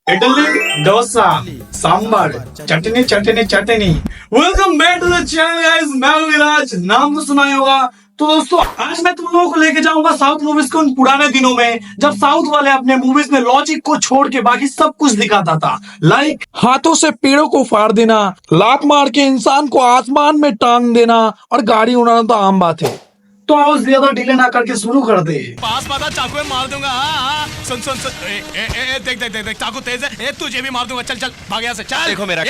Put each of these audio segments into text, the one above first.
Idli, dosa, sambar, chutney chutney chutney. Welcome back to the channel guys, मैं हूं विराज। नाम तो सुना ही होगा। तो दोस्तों, आज मैं तुम लोगों को लेके जाऊंगा साउथ मूवीज के उन पुराने दिनों में, जब साउथ वाले अपने मूवीज में लॉजिक को छोड़ के बाकी सब कुछ दिखाता था। लाइक हाथों से पेड़ों को फाड़ देना, लात मार के इंसान को आसमान में टांग देना और गाड़ी उड़ाना तो आम बात है। तो आओ ज्यादा डिले ना करके शुरू कर दे। पास पाता चाकू में मार दूंगा। हाँ, सुन सुन सुन देख देख देख देख चाकू तेज है। तुझे भी मार दूंगा। चल चल भाग यहाँ से चल। देखो मेरा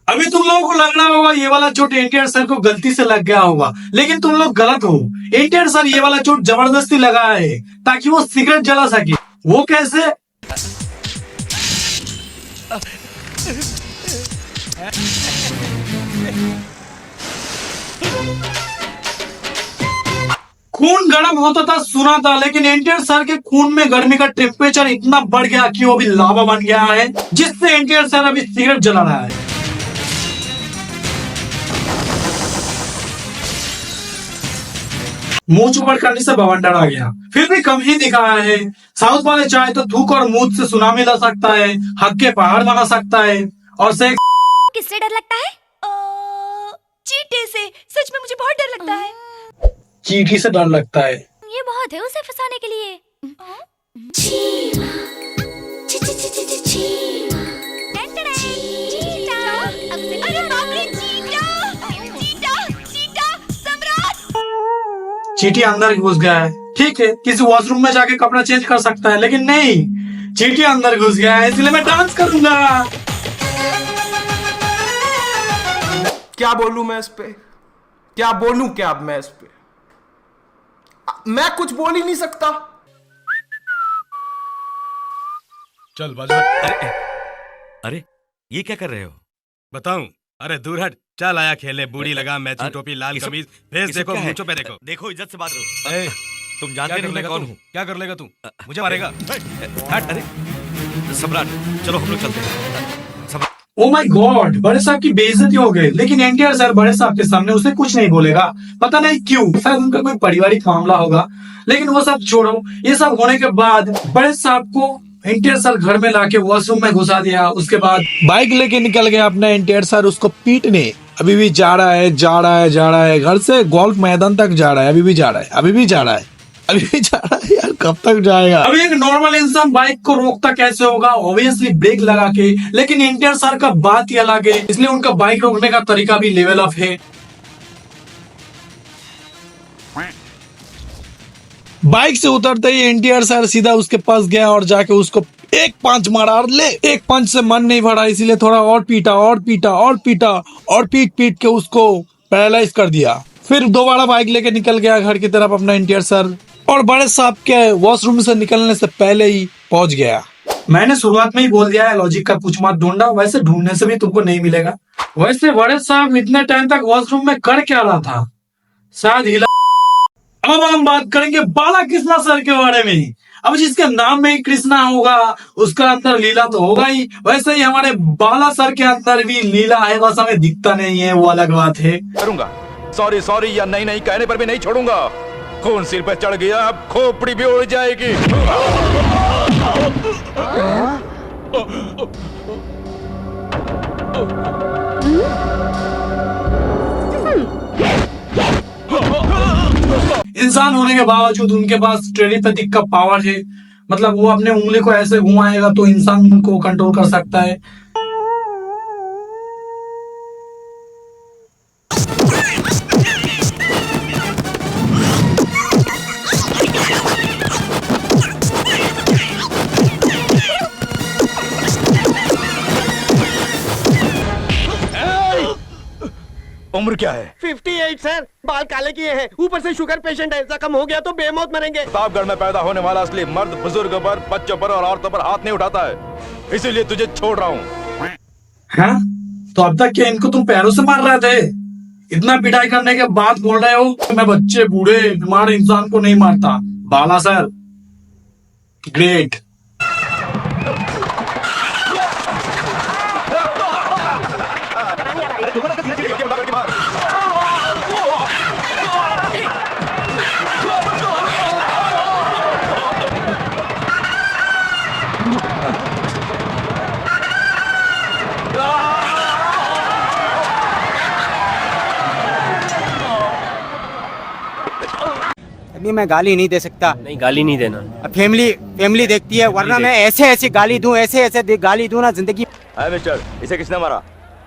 अभी तुम लोगों को लग रहा होगा ये वाला चोट एनटीआर सर को गलती से लग गया होगा, लेकिन तुम लोग गलत हो। एनटीआर सर ये वाला चोट जबरदस्ती लगाया है ताकि वो सिगरेट जला सके। वो कैसे? खून गर्म होता था सुना था, लेकिन एनटीआर सर के खून में गर्मी का टेम्परेचर इतना बढ़ गया कि वो भी लावा बन गया है, जिससे एनटीआर सर अभी सिगरेट जला रहा है। मुंह चुपड़ करने से बवंडर आ गया, फिर भी कम ही दिखाया है। साउथ वाले चाहे तो थूक और मूत से सुनामी ला सकता है, हक के पहाड़ बना सकता है, और से किससे डर लगता है? चींटी से। सच में मुझे बहुत डर लगता है। चींटी से डर लगता है। ये बहुत है उसे फंसाने के लिए। अरे बाप रे, चींटा सम्राट। चींटी अंदर घुस गया है। ठीक है, किसी वॉशरूम में जाके कपड़ा चेंज कर सकता है, लेकिन नहीं, चींटी अंदर घुस गया है, इसलिए मैं डांस करूंगा। क्या बोलूं मैं इस पे? क्या बोलूं क्या अब मैं इस पे? मैं कुछ बोल ही नहीं सकता। चल बाजू। अरे ये क्या कर रहे हो? बताऊं? अरे दूर हट। चल आया खेले। बूढ़ी लगा, मैचिंग टोपी, लाल कमीज, फेस देखो, मूंछों पे देखो। देखो इज्जत से बात करो। ए, तुम जानते नहीं मैं कौन हूँ? क्या कर लेगा तू? मुझे मारेगा? हट। अरे सम्राट, चलो हम लोग चलते हैं। ओ माय गॉड, बड़े साहब की बेइज्जती हो गई, लेकिन एनटीआर सर बड़े साहब के सामने उसे कुछ नहीं बोलेगा। पता नहीं क्यों, शायद उनका कोई पारिवारिक मामला होगा। लेकिन वो सब छोड़ो, ये सब होने के बाद बड़े साहब को एनटीआर सर घर में लाके वॉशरूम में घुसा दिया। उसके बाद बाइक लेके निकल गया अपना एनटीआर सर उसको पीटने। अभी भी जा रहा है, जा रहा है, जा रहा है, घर से गोल्फ मैदान तक जा रहा है, अभी भी जा रहा है, अभी भी जा रहा है, अभी भी जा रहा है। यार कब तक जाएगा? अभी एक नॉर्मल इंसान बाइक को रोकता कैसे होगा? ऑब्वियसली ब्रेक लगा के। लेकिन एनटीआर सर का बात ही अलग है, इसलिए उनका बाइक रोकने का तरीका भी लेवल अप है। बाइक से उतरते ही एनटीआर सर सीधा उसके पास गया और जाके उसको एक पंच मारा। और ले, एक पंच से मन नहीं भरा, इसीलिए थोड़ा और पीटा और पीटा और पीटा और पीट पीट के उसको पैरालाइज कर दिया। फिर दोबारा बाइक लेके निकल गया घर की तरफ अपना एनटीआर सर, और बड़े साहब के वॉशरूम से निकलने से पहले ही पहुंच गया। मैंने शुरुआत में ही बोल दिया है, लॉजिक का कुछ मत ढूंढा, वैसे ढूंढने से भी तुमको नहीं मिलेगा। वैसे बड़े साहब इतने टाइम तक वॉशरूम में कर क्या रहा था? शायद हिला। अब हम बात करेंगे बाला कृष्णा सर के बारे में। अब जिसके नाम में ही कृष्णा होगा, उसका अंदर लीला तो होगा ही। वैसे ही हमारे बाला सर के अंदर भी लीला है, बस हमें दिखता नहीं है, वो अलग बात है। करूंगा सॉरी सॉरी या नहीं नहीं कहने पर भी नहीं छोड़ूंगा। खून सिर पे चढ़ गया, अब खोपड़ी भी उड़ जाएगी। इंसान होने के बावजूद उनके पास टेलीपैथिक का पावर है। मतलब वो अपने उंगली को ऐसे घुमाएगा तो इंसान को कंट्रोल कर सकता है। उम्र क्या है? 58 सर, बाल काले किए हैं, ऊपर से शुगर पेशेंट है, जख्म हो गया तो बेमौत मरेंगे। प्रतापगढ़ में पैदा होने वाला असली मर्द बुजुर्ग पर, बच्चों पर और औरतों पर हाथ नहीं उठाता है, इसीलिए तुझे छोड़ रहा हूँ। हाँ? तो अब तक क्या इनको तुम पैरों से मार रहे थे? इतना पिटाई करने के बाद बोल रहे हो मैं बच्चे, बूढ़े, बीमार इंसान को नहीं मारता? बाला सर ग्रेट। अभी मैं गाली नहीं दे सकता। नहीं गाली नहीं देना। फैमिली फैमिली देखती है, वरना मैं ऐसे ऐसे गाली दूं, ऐसे ऐसे गाली दूं ना जिंदगी। है मिस्टर, इसे किसने मारा?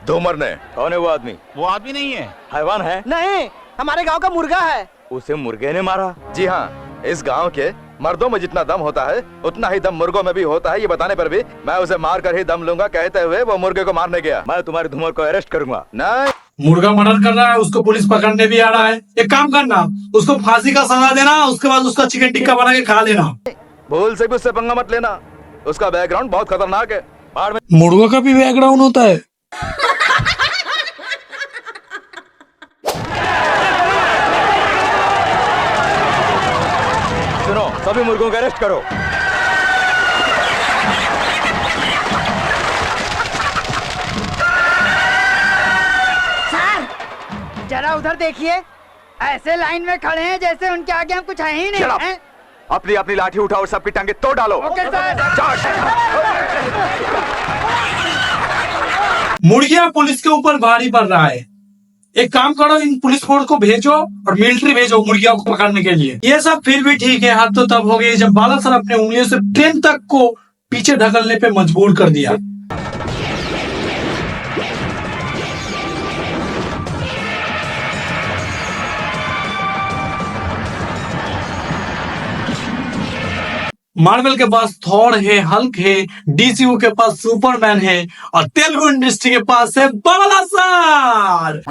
धूमर ने। कौन है वो आदमी? वो आदमी नहीं है, हैवान है? नहीं, हमारे गांव का मुर्गा है। उसे मुर्गे ने मारा? जी हाँ, इस गांव के मर्दों में जितना दम होता है उतना ही दम मुर्गों में भी होता है। ये बताने पर भी मैं उसे मार कर ही दम लूंगा कहते हुए वो मुर्गे को मारने गया। मैं तुम्हारे धूमर को अरेस्ट करूंगा। नहीं, मुर्गा मर्डर कर रहा है, उसको पुलिस पकड़ने भी आ रहा है। एक काम करना, उसको फांसी का सजा देना, उसके बाद उसका चिकन टिक्का बना के खा लेना। भूल से भी उससे पंगा मत लेना, उसका बैकग्राउंड बहुत खतरनाक है। बाढ़ में मुर्गों का भी बैकग्राउंड होता है। सुनो, सभी मुर्गों को अरेस्ट करो। जरा उधर देखिए, ऐसे लाइन में खड़े हैं जैसे उनके आगे हम कुछ है ही नहीं Shut up! हैं। अपनी अपनी लाठी उठाओ और सबकी टांगे तोड़ डालो। Okay sir. मुर्गिया पुलिस के ऊपर भारी पड़ रहा है। एक काम करो, इन पुलिस फोर्स को भेजो और मिलिट्री भेजो मुर्गिया को पकड़ने के लिए। ये सब फिर भी ठीक है, हाथ तो तब हो गई जब बालासर अपने उंगलियों से ट्रेन तक को पीछे ढकलने पे मजबूर कर दिया। मार्वल के पास थॉर है, हल्क है, डीसीयू के पास सुपरमैन है और तेलुगु इंडस्ट्री के पास है बालासर।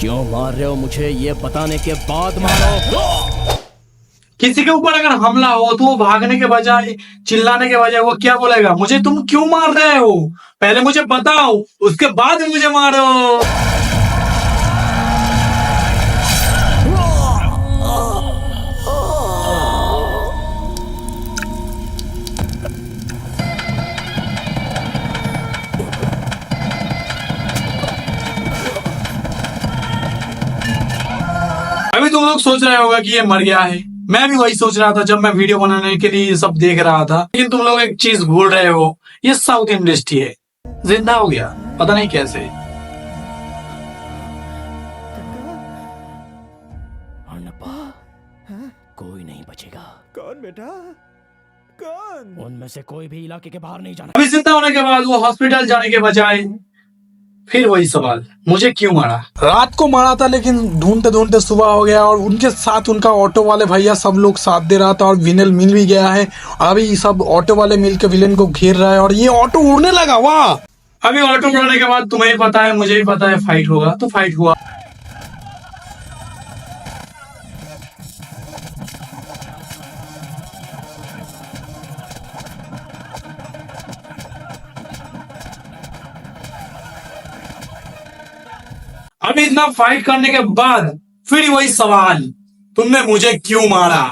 क्यों मार रहे हो मुझे ये बताने के बाद मारो। किसी के ऊपर अगर हमला हो तो वो भागने के बजाय, चिल्लाने के बजाय वो क्या बोलेगा? मुझे तुम क्यों मार रहे हो? पहले मुझे बताओ, उसके बाद मुझे मारो। अभी तुम लोग सोच रहे होगा कि ये मर गया है। मैं भी वही सोच रहा था जब मैं वीडियो बनाने के लिए ये सब देख रहा था। लेकिन तुम लोग एक चीज भूल रहे हो, ये साउथ इंडस्ट्री है, जिंदा हो गया, पता नहीं कैसे। कोई नहीं बचेगा। कौन बेटा? कौन? उनमें से कोई भी इलाके के बाहर नहीं जाना। अभी जिंदा होने के बाद वो हॉस्पिटल जाने के बजाय फिर वही सवाल, मुझे क्यों मारा? रात को मारा था, लेकिन ढूंढते ढूंढते सुबह हो गया और उनके साथ उनका ऑटो वाले भैया सब लोग साथ दे रहा था और विलन मिल भी गया है। अभी सब ऑटो वाले मिल के विलन को घेर रहा है और ये ऑटो उड़ने लगा। वाह! अभी ऑटो उड़ने के बाद तुम्हें पता है, मुझे भी पता है, फाइट होगा। तो फाइट हुआ। अभी इतना फाइट करने के बाद फिर वही सवाल, तुमने मुझे क्यों मारा?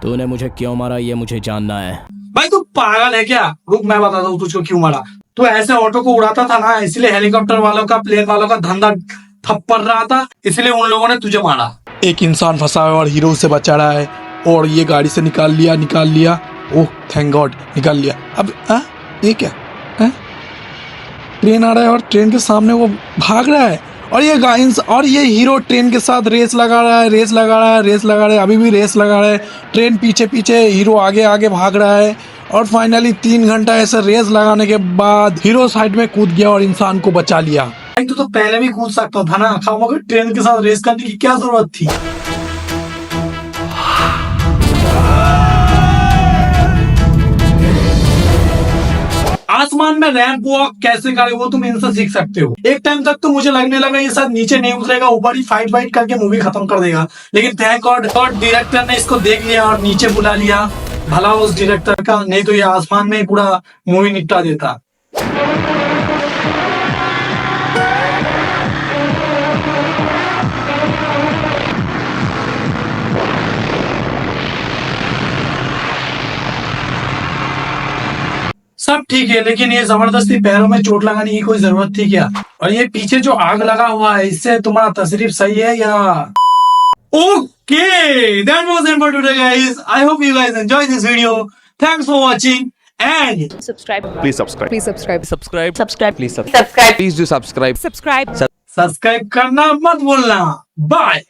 तूने मुझे क्यों मारा ये मुझे जानना है। भाई तू पागल है क्या? रुक, मैं बताता हूँ तुझको क्यों मारा। तू ऐसे ऑटो को उड़ाता था ना, इसलिए हेलीकॉप्टर वालों का, प्लेन वालों का धंधा ठप पड़ रहा था, इसलिए उन लोगों ने तुझे मारा। एक इंसान फंसा है और हीरो उसे बचा रहा है और ये गाड़ी से निकाल लिया। ओह थैंक गॉड, निकाल लिया। अब ये क्या है? ट्रेन आ रहा है और ट्रेन के सामने वो भाग रहा है और ये हीरो ट्रेन के साथ रेस लगा रहा है। अभी भी रेस लगा रहा है। ट्रेन पीछे, हीरो आगे भाग रहा है और फाइनली 3 घंटा ऐसे रेस लगाने के बाद हीरो साइड में कूद गया और इंसान को बचा लिया। तो पहले भी कूद सकता था ना, खामोखी ट्रेन के साथ रेस करने की क्या जरूरत थी? आसमान में रैंप वॉक कैसे करे वो तुम इनसे सीख सकते हो। एक टाइम तक तो मुझे लगने लगा ये सब नीचे नहीं उतरेगा, ऊपर ही फाइट करके मूवी खत्म कर देगा, लेकिन थैंक गॉड डायरेक्टर ने इसको देख लिया और नीचे बुला लिया। भला उस डायरेक्टर का, नहीं तो ये आसमान में ही पूरा मूवी निपटा देता। सब ठीक है, लेकिन ये जबरदस्ती पैरों में चोट लगाने की कोई जरूरत थी क्या? और ये पीछे जो आग लगा हुआ है, इससे तुम्हारा तशरीफ सही है या? Okay, that was it for today, guys. I hope you guys enjoyed this video. Thanks for watching and please subscribe subscribe करना मत भूलना. Bye.